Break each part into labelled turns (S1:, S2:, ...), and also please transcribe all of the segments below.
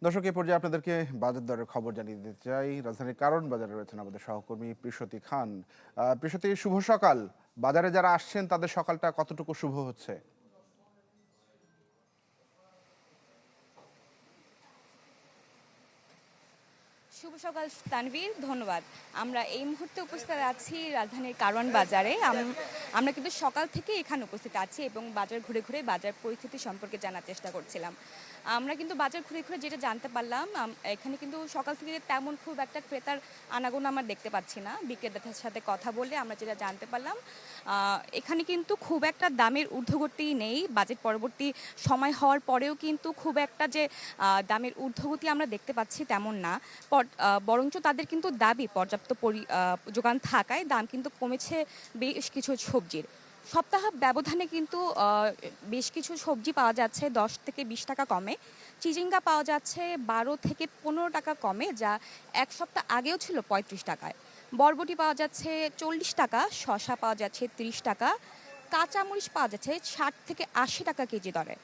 S1: দর্শক, এই পর্যায়ে আপনাদেরকে বাজার দরের খবর জানিয়ে দিতে চাই। রাজধানীর কারণ বাজারে রয়েছেন আমাদের সহকর্মী প্রিয়সতী খান। প্রিয়সতী, শুভ সকাল। বাজারে যারা আসছেন তাদের সকালটা কতটুকু শুভ হচ্ছে?
S2: শুভ সকাল তানভীর, ধন্যবাদ। আমরা এই মুহূর্তে উপস্থিত আছি রাজধানীর কারওয়ান বাজারে। আমরা কিন্তু সকাল থেকে এখানে উপস্থিত আছি এবং বাজার ঘুরে ঘুরে বাজার পরিস্থিতি সম্পর্কে জানার চেষ্টা করছিলাম। আমরা কিন্তু বাজার ঘুরে ঘুরে যেটা জানতে পারলাম, এখানে কিন্তু সকাল থেকে তেমন খুব একটা ক্রেতার আনাগোনা আমরা দেখতে পাচ্ছি না। বিক্রেতাদের সাথে কথা বলে আমরা যেটা জানতে পারলাম, এখানে কিন্তু খুব একটা দামের ঊর্ধ্বগতি নেই। বাজেট পরবর্তী সময় হওয়ার পরেও কিন্তু খুব একটা যে দামের ঊর্ধ্বগতি আমরা দেখতে পাচ্ছি তেমন না। বরঞ্চ তাদের কিন্তু দাবি পর্যাপ্ত যোগান থাকায় দাম কিন্তু কমেছে বেশ কিছু সবজির। সপ্তাহ ব্যবধানে কিন্তু বেশ কিছু সবজি পাওয়া যাচ্ছে 10 থেকে 20 টাকা কমে। চিচিঙ্গা পাওয়া যাচ্ছে 12 থেকে 15 টাকা কমে, যা এক সপ্তাহ আগেও ছিল 35 টাকায়। বরবটি পাওয়া যাচ্ছে 40 টাকা, শসা পাওয়া যাচ্ছে 30 টাকা, কাঁচামরিচ পাওয়া যাচ্ছে 60 থেকে 80 টাকা কেজি দরে।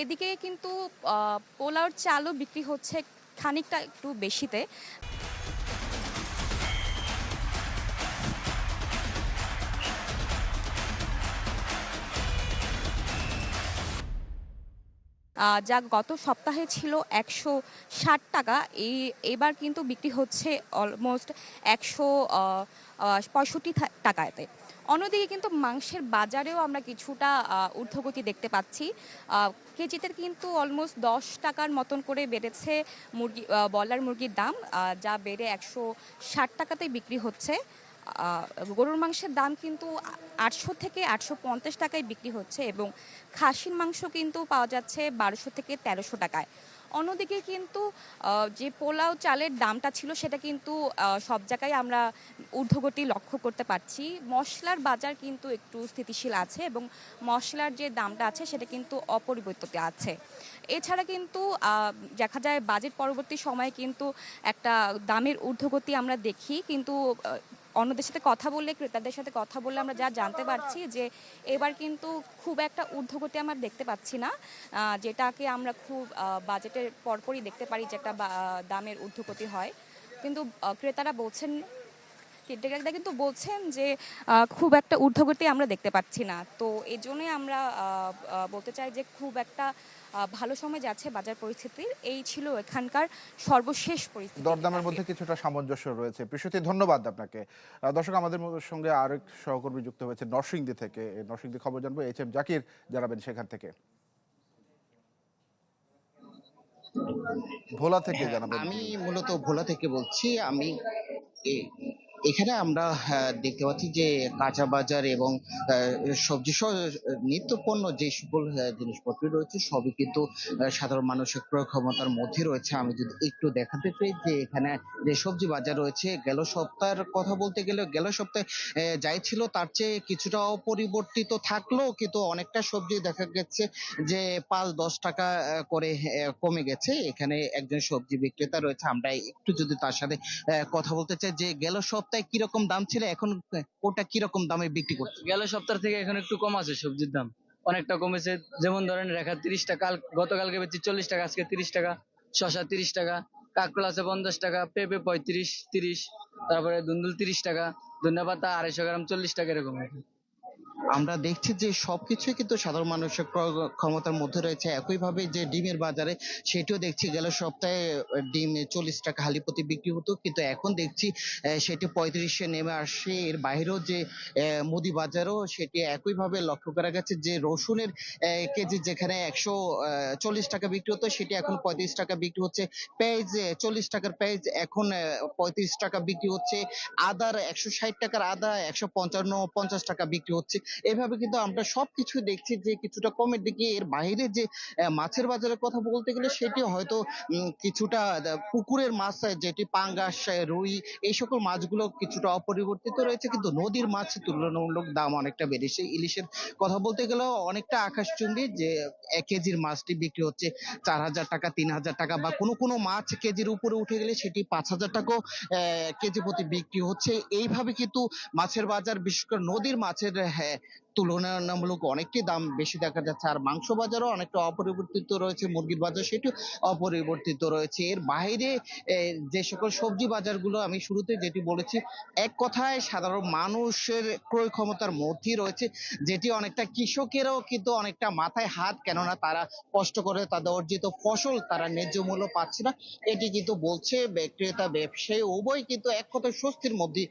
S2: এদিকে কিন্তু পোলাওর চালও বিক্রি হচ্ছে খানিকটা একটু বেশিতে। যা গত সপ্তাহে ছিল 160 টাকা, এবার কিন্তু বিক্রি হচ্ছে অলমোস্ট 165 টাকাতে। অন্যদিকে কিন্তু মাংসের বাজারেও আমরা কিছুটা ঊর্ধ্বগতি দেখতে পাচ্ছি। কেজিতে কিন্তু অলমোস্ট 10 টাকার মতন করে বেড়েছে ব্রয়লার মুরগির দাম, যা বেড়ে 160 টাকাতেই বিক্রি হচ্ছে। গরুর মাংসের দাম কিন্তু 800 থেকে 850 টাকায় বিক্রি হচ্ছে এবং খাসির মাংস কিন্তু পাওয়া যাচ্ছে 1200 থেকে 1300 টাকায়। অন্যদিকে কিন্তু যে পোলাও চালের দামটা ছিল সেটা কিন্তু সব জায়গায় আমরা ঊর্ধ্বগতি লক্ষ্য করতে পারছি। মশলার বাজার কিন্তু একটু স্থিতিশীল আছে এবং মশলার যে দামটা আছে সেটা কিন্তু অপরিবর্তিত আছে। এছাড়া কিন্তু দেখা যায় বাজেট পরবর্তী সময়ে কিন্তু একটা দামের ঊর্ধ্বগতি আমরা দেখি, কিন্তু অন্যদের সাথে কথা বললে, ক্রেতাদের সাথে কথা বললে আমরা যা জানতে পারছি যে এবার কিন্তু খুব একটা ঊর্ধ্বগতি আমরা দেখতে পাচ্ছি না, যেটাকে আমরা খুব বাজেটের পরপরই দেখতে পারি যে একটা দামের ঊর্ধ্বগতি হয়। কিন্তু ক্রেতারা বলছেন, ক্রেতারা কিন্তু বলছেন যে খুব একটা ঊর্ধ্বগতি আমরা দেখতে পাচ্ছি না। তো এই জন্যই আমরা বলতে চাই যে খুব একটা ভালো সময় যাচ্ছে বাজার পরিস্থিতির। এই ছিল এখানকার সর্বশেষ পরিস্থিতি।
S1: দরদামের মধ্যে কিছুটা সামঞ্জস্য রয়েছে। প্রিয়সতী, ধন্যবাদ আপনাকে। দর্শক, আমাদের সঙ্গে আরেক সহকর্মী যুক্ত হয়েছে নরসিংদী থেকে। নরসিংদী খবর জানবো, HM জাকির জানাবেন সেখান থেকে। ভোলা থেকে
S3: হ্যাঁ,
S1: জানাবেন
S3: আমি
S1: তিনি।
S3: মূলত ভোলা থেকে বলছি। আমি এখানে আমরা দেখতে পাচ্ছি যে কাঁচা বাজার এবং সবজি সহ নিত্য পণ্য যে সকল জিনিসপত্র রয়েছে সবই কিন্তু সাধারণ মানুষের ক্রয় ক্ষমতার মধ্যে রয়েছে। আমি যদি একটু দেখাতে চাই যে এখানে যে সবজি বাজার রয়েছে, গেল সপ্তাহের কথা বলতে গেলে গেল সপ্তাহে যাই ছিল তার চেয়ে কিছুটা অপরিবর্তিত থাকলেও কিন্তু অনেকটা সবজি দেখা গেছে যে ৫-১০ টাকা করে কমে গেছে। এখানে একজন সবজি বিক্রেতা রয়েছে, আমরা একটু যদি তার সাথে কথা বলতে চাই যে গেল সপ্তাহে কিরকম দাম ছিল, এখন ওটা কিরকম দামে বিক্রি করছে?
S4: গেল সপ্তাহ থেকে এখন একটু কম আছে সবজির দাম, অনেকটা কমেছে। যেমন ধরেন রেখা 30 টাকা, গতকালকে বেচি 40 টাকা, আজকে 30 টাকা। শসা 30 টাকা, কাঁকড়া আছে 50 টাকা, পেঁপে 35-30, তারপরে ধুন্দুল 30 টাকা, ধনিয়া পাতা 250 গ্রাম 40 টাকা, এরকম আর কি।
S3: আমরা দেখছি যে সবকিছুই কিন্তু সাধারণ মানুষের ক্রয় ক্ষমতার মধ্যে রয়েছে। একইভাবে যে ডিমের বাজারে সেটিও দেখছি গেল সপ্তাহে ডিম 40 টাকা হালি প্রতি বিক্রি হতো, কিন্তু এখন দেখছি সেটি 35-এ নেমে আসছে। এর বাইরেও যে মুদি বাজারও সেটি একইভাবে লক্ষ্য করা গেছে যে রসুনের কেজি যেখানে 140 টাকা বিক্রি হতো সেটি এখন 35 টাকা বিক্রি হচ্ছে। পেঁয়াজ 40 টাকার পেঁয়াজ এখন 35 টাকা বিক্রি হচ্ছে। আদার 160 টাকার আদা 155-50 টাকা বিক্রি হচ্ছে। এভাবে কিন্তু আমরা সবকিছু দেখছি যে কিছুটা কমের দিকে। এর বাইরে যে মাছের বাজারের কথা বলতে গেলে সেটি হয়তো কিছুটা পুকুরের মাছ যেটি পাঙ্গাস, রুই এই সকল মাছগুলো কিছুটা অপরিবর্তিত রয়েছে, কিন্তু নদীর মাছ তুলনামূলক দাম অনেকটা বেড়েছে। ইলিশের কথা বলতে গেলেও অনেকটা আকাশচুম্বী যে ১ কেজির মাছটি বিক্রি হচ্ছে ৪,০০০ টাকা, ৩,০০০ টাকা, বা কোনো মাছ কেজির উপরে উঠে গেলে সেটি ৫,০০০ টাকাও কেজি প্রতি বিক্রি হচ্ছে। এইভাবে কিন্তু মাছের বাজার, বিশেষ করে নদীর মাছের তুলনামূলক অনেকটাই দাম বেশি দেখা যাচ্ছে। আর মাংস বাজারও অনেকটা অপরিবর্তিত রয়েছে, মুরগির বাজার সেটিও অপরিবর্তিত রয়েছে। এর বাইরে যে সকল সবজি বাজারগুলো আমি শুরুতে যেটি বলেছি, এক কথায় সাধারণ মানুষের ক্রয় ক্ষমতার মধ্যেই রয়েছে, যেটি অনেকটা কৃষকেরও কিন্তু অনেকটা মাথায় হাত, কেননা তারা কষ্ট করে তাদের অর্জিত ফসল তারা ন্যায্য মূল্য পাচ্ছে না। এটি কিন্তু বলছে বিক্রেতা ব্যবসায়ী উভয় কিন্তু এক কথায় স্বস্তির মধ্যে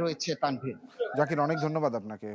S3: রয়েছে। তানভীর।
S1: জাকির, অনেক ধন্যবাদ আপনাকে।